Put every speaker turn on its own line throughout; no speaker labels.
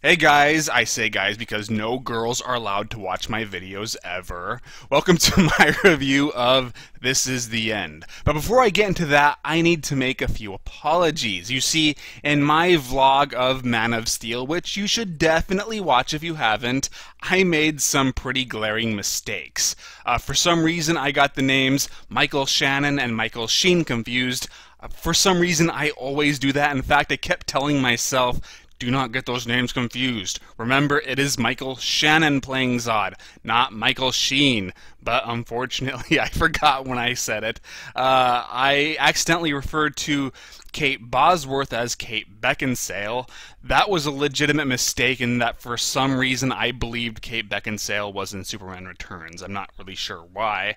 Hey guys, I say guys because no girls are allowed to watch my videos ever. Welcome to my review of This Is the End. But before I get into that, I need to make a few apologies. You see, in my vlog of Man of Steel, which you should definitely watch if you haven't, I made some pretty glaring mistakes. For some reason, I got the names Michael Shannon and Michael Sheen confused. For some reason, I always do that. In fact, I kept telling myself, do not get those names confused. Remember, it is Michael Shannon playing Zod, not Michael Sheen. But unfortunately, I forgot when I said it. I accidentally referred to Kate Bosworth as Kate Beckinsale. That was a legitimate mistake in that for some reason I believed Kate Beckinsale was in Superman Returns. I'm not really sure why,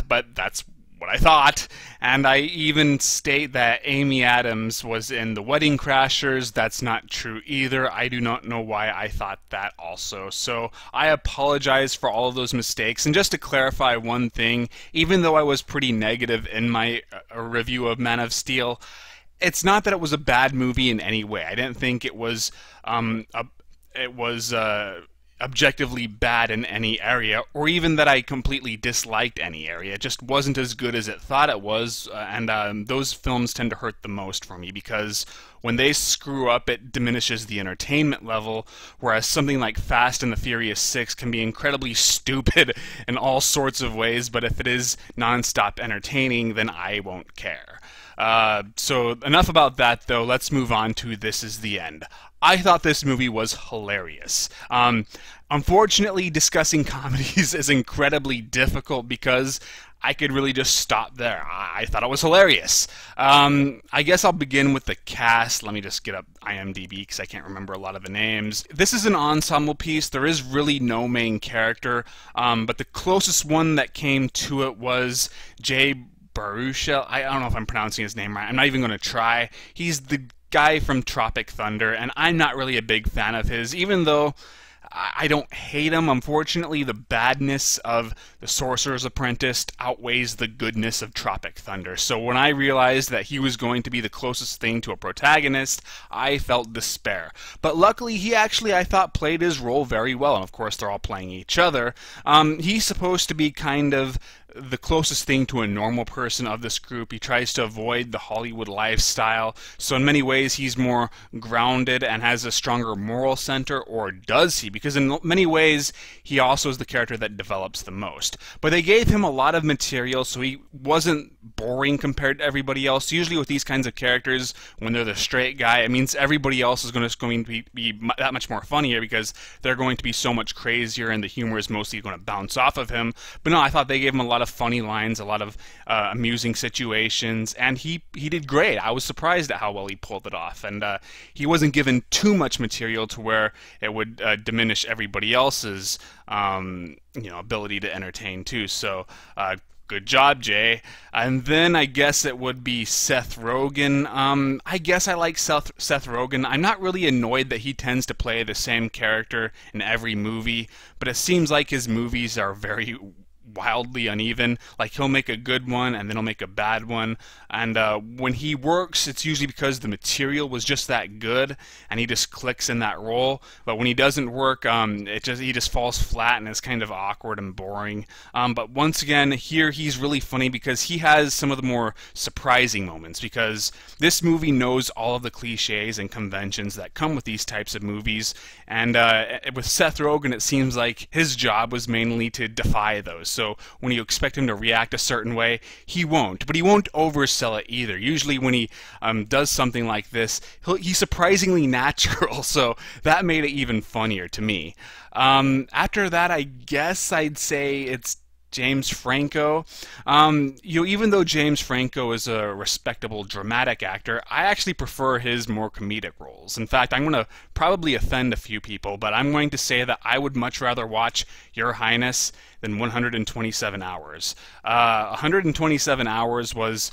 but that's what I thought. And I even state that Amy Adams was in The Wedding Crashers. That's not true either. I do not know why I thought that also. So I apologize for all of those mistakes. And just to clarify one thing, even though I was pretty negative in my review of Man of Steel, it's not that it was a bad movie in any way. I didn't think it was objectively bad in any area, or even that I completely disliked any area. It just wasn't as good as it thought it was, and those films tend to hurt the most for me because when they screw up, it diminishes the entertainment level, whereas something like Fast and the Furious 6 can be incredibly stupid in all sorts of ways, but if it is non-stop entertaining, then I won't care. So enough about that, though. Let's move on to This Is the End. I thought this movie was hilarious. Unfortunately, discussing comedies is incredibly difficult because I could really just stop there. I thought it was hilarious. I guess I'll begin with the cast. Let me just get up IMDb because I can't remember a lot of the names. This is an ensemble piece. There is really no main character, but the closest one that came to it was Jay Baruchel. I don't know if I'm pronouncing his name right. I'm not even going to try. He's the guy from Tropic Thunder, and I'm not really a big fan of his, even though I don't hate him. Unfortunately, the badness of The Sorcerer's Apprentice outweighs the goodness of Tropic Thunder. So when I realized that he was going to be the closest thing to a protagonist, I felt despair. But luckily, he actually, I thought, played his role very well. And of course, they're all playing each other. He's supposed to be kind of the closest thing to a normal person of this group. He tries to avoid the Hollywood lifestyle, so in many ways he's more grounded and has a stronger moral center, or does he? Because in many ways he also is the character that develops the most. But they gave him a lot of material, so he wasn't boring compared to everybody else. Usually with these kinds of characters, when they're the straight guy, it means everybody else is going to be that much more funnier because they're going to be so much crazier and the humor is mostly going to bounce off of him. But no, I thought they gave him a lot of funny lines, a lot of amusing situations, and he did great. I was surprised at how well he pulled it off, and he wasn't given too much material to where it would diminish everybody else's ability to entertain too. So good job, Jay. And then I guess it would be Seth Rogen. I guess I like Seth Rogen. I'm not really annoyed that he tends to play the same character in every movie, but it seems like his movies are very wildly uneven. Like, he'll make a good one and then he'll make a bad one, and when he works, it's usually because the material was just that good and he just clicks in that role. But when he doesn't work, he just falls flat and it's kind of awkward and boring. But once again, here he's really funny because he has some of the more surprising moments, because this movie knows all of the cliches and conventions that come with these types of movies, and with Seth Rogen, it seems like his job was mainly to defy those. So when you expect him to react a certain way, he won't. But he won't oversell it either. Usually when he does something like this, he's surprisingly natural, so that made it even funnier to me. After that, I guess I'd say it's James Franco. Even though James Franco is a respectable dramatic actor, I actually prefer his more comedic roles. In fact, I'm going to probably offend a few people, but I'm going to say that I would much rather watch Your Highness than 127 Hours. 127 Hours was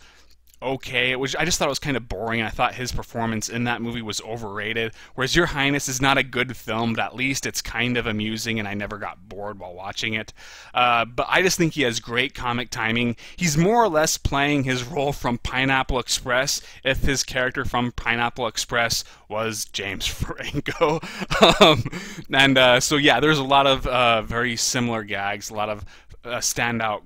okay. I just thought it was kind of boring. I thought his performance in that movie was overrated. Whereas Your Highness is not a good film, but at least it's kind of amusing, and I never got bored while watching it. But I just think he has great comic timing. He's more or less playing his role from Pineapple Express if his character from Pineapple Express was James Franco. So yeah, there's a lot of very similar gags, a lot of standout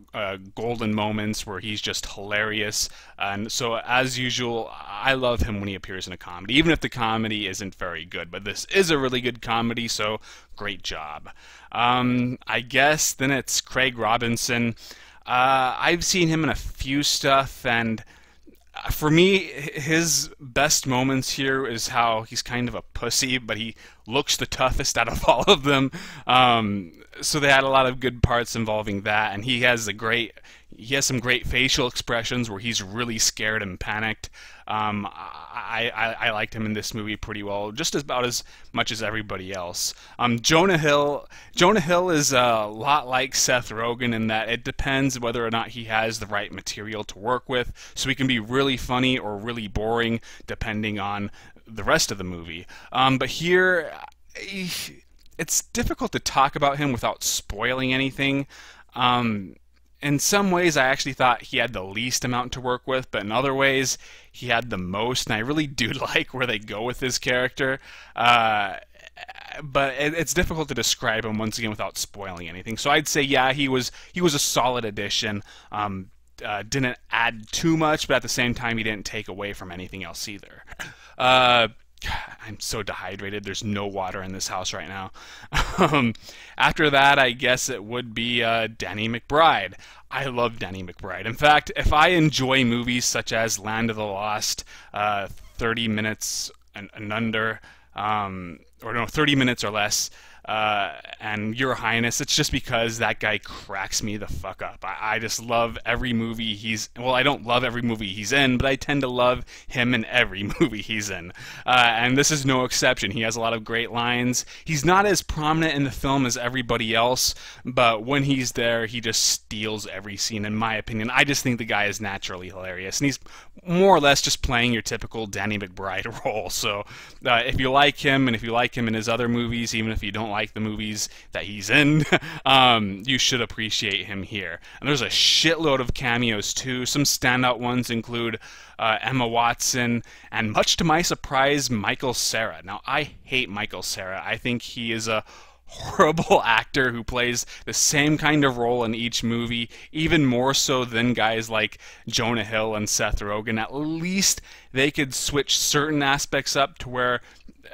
golden moments where he's just hilarious. And so, as usual, I love him when he appears in a comedy, even if the comedy isn't very good. But this is a really good comedy, so great job. I guess then it's Craig Robinson. I've seen him in a few stuff, and for me, his best moments here is how he's kind of a pussy, but he looks the toughest out of all of them. So they had a lot of good parts involving that, and he has some great facial expressions where he's really scared and panicked. I liked him in this movie pretty well, just about as much as everybody else. Jonah Hill is a lot like Seth Rogen in that it depends whether or not he has the right material to work with. So he can be really funny or really boring depending on the rest of the movie. But here, it's difficult to talk about him without spoiling anything. In some ways, I actually thought he had the least amount to work with, but in other ways, he had the most, and I really do like where they go with his character. But it's difficult to describe him once again without spoiling anything. So I'd say, yeah, he was a solid addition. Didn't add too much, but at the same time, he didn't take away from anything else either. I'm so dehydrated. There's no water in this house right now. After that, I guess it would be Danny McBride. I love Danny McBride. In fact, if I enjoy movies such as Land of the Lost, 30 minutes and under, or no, 30 minutes or less, and Your Highness, it's just because that guy cracks me the fuck up. I just love every movie I don't love every movie he's in, but I tend to love him in every movie he's in. And this is no exception. He has a lot of great lines. He's not as prominent in the film as everybody else, but when he's there, he just steals every scene, in my opinion. I just think the guy is naturally hilarious, and he's more or less just playing your typical Danny McBride role. So if you like him, and if you like him in his other movies, even if you don't like the movies that he's in, you should appreciate him here. And there's a shitload of cameos too. Some standout ones include Emma Watson, and much to my surprise, Michael Cera. Now, I hate Michael Cera. I think he is a horrible actor who plays the same kind of role in each movie, even more so than guys like Jonah Hill and Seth Rogen. At least they could switch certain aspects up to where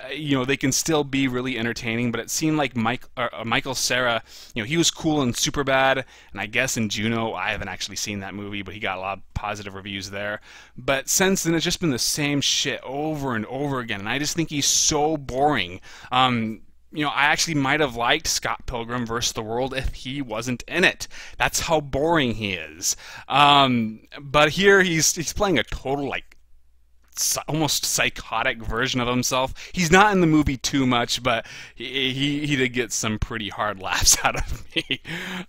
they can still be really entertaining, but it seemed like Michael Cera, he was cool in Superbad, and I guess in Juno. I haven't actually seen that movie, but he got a lot of positive reviews there. But since then, it's just been the same shit over and over again, and I just think he's so boring. I actually might have liked Scott Pilgrim vs. the World if he wasn't in it. That's how boring he is. But here he's playing a total, almost psychotic version of himself. He's not in the movie too much, but he did get some pretty hard laughs out of me.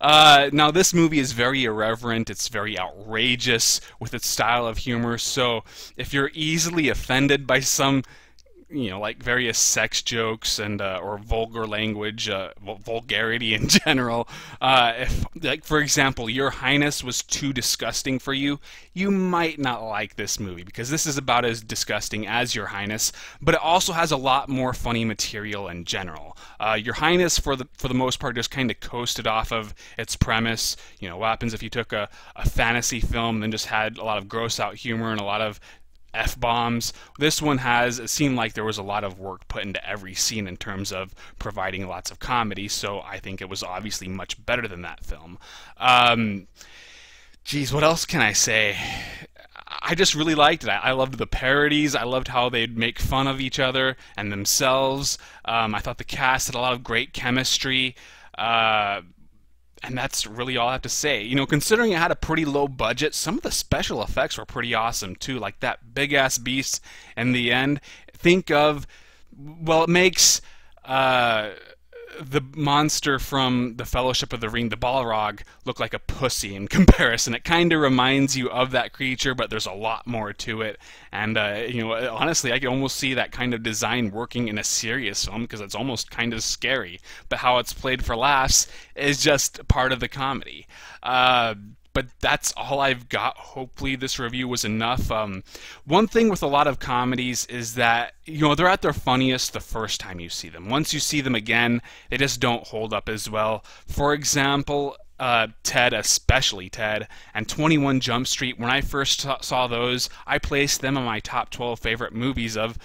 Now, this movie is very irreverent. It's very outrageous with its style of humor. So if you're easily offended by some various sex jokes and or vulgar language, vulgarity in general. If, for example, Your Highness was too disgusting for you, you might not like this movie, because this is about as disgusting as Your Highness, but it also has a lot more funny material in general. Your Highness, for the most part, just kind of coasted off of its premise. What happens if you took a fantasy film and just had a lot of gross out humor and a lot of F-bombs. This one it seemed like there was a lot of work put into every scene in terms of providing lots of comedy, so I think it was obviously much better than that film. Geez, what else can I say? I just really liked it. I loved the parodies. I loved how they'd make fun of each other and themselves. I thought the cast had a lot of great chemistry. And that's really all I have to say. Considering it had a pretty low budget, some of the special effects were pretty awesome too. Like that big-ass beast in the end. It makes the monster from the Fellowship of the Ring, the Balrog, looked like a pussy in comparison. It kind of reminds you of that creature, but there's a lot more to it. And honestly, I can almost see that kind of design working in a serious film because it's almost kind of scary. But how it's played for laughs is just part of the comedy. But that's all I've got. Hopefully this review was enough. One thing with a lot of comedies is that, they're at their funniest the first time you see them. Once you see them again, they just don't hold up as well. For example, Ted, especially Ted, and 21 Jump Street, when I first saw those, I placed them on my top 12 favorite movies of,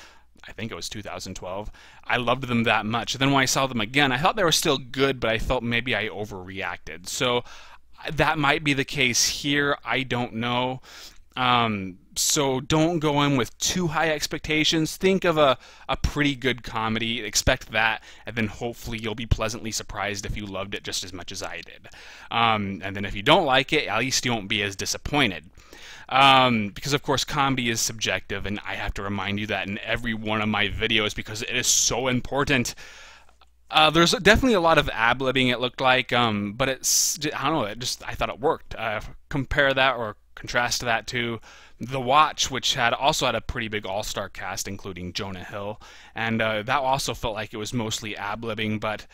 I think it was 2012. I loved them that much. Then when I saw them again, I thought they were still good, but I felt maybe I overreacted. So that might be the case here. I don't know. So don't go in with too high expectations. Think of a pretty good comedy. Expect that, and then hopefully you'll be pleasantly surprised if you loved it just as much as I did. And then if you don't like it, at least you won't be as disappointed. Because of course comedy is subjective, and I have to remind you that in every one of my videos because it is so important. There's definitely a lot of ad-libbing, it looked like, but it's, I don't know, I thought it worked. Compare that or contrast that to The Watch, which also had a pretty big all-star cast, including Jonah Hill, and that also felt like it was mostly ad-libbing, but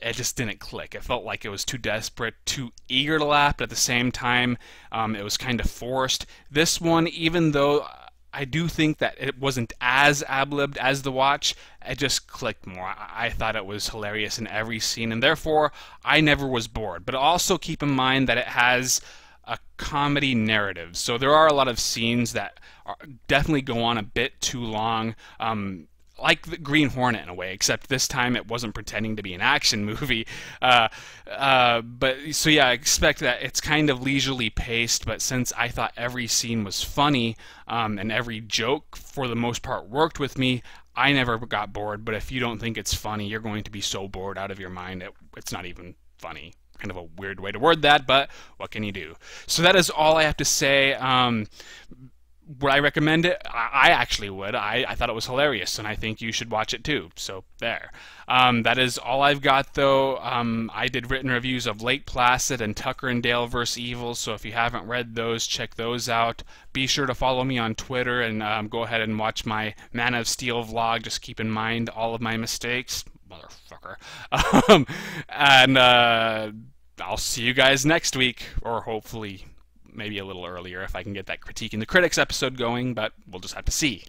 it just didn't click. It felt like it was too desperate, too eager to laugh, but at the same time, it was kind of forced. This one, even though I do think that it wasn't as ad-libbed as The Watch, it just clicked more. I thought it was hilarious in every scene, and therefore I never was bored. But also keep in mind that it has a comedy narrative, so there are a lot of scenes that definitely go on a bit too long. Like the Green Hornet in a way, except this time it wasn't pretending to be an action movie. But so yeah, I expect that it's kind of leisurely paced, but since I thought every scene was funny, and every joke for the most part worked with me, I never got bored. But if you don't think it's funny, you're going to be so bored out of your mind it's not even funny. Kind of a weird way to word that, but what can you do? So that is all I have to say. Would I recommend it? I actually would. I thought it was hilarious, and I think you should watch it too. So there. That is all I've got, though. I did written reviews of Lake Placid and Tucker and Dale vs. Evil, so if you haven't read those, check those out. Be sure to follow me on Twitter, and go ahead and watch my Man of Steel vlog. Just keep in mind all of my mistakes. Motherfucker. And I'll see you guys next week, or hopefully maybe a little earlier if I can get that Critiquing the Critics episode going, but we'll just have to see.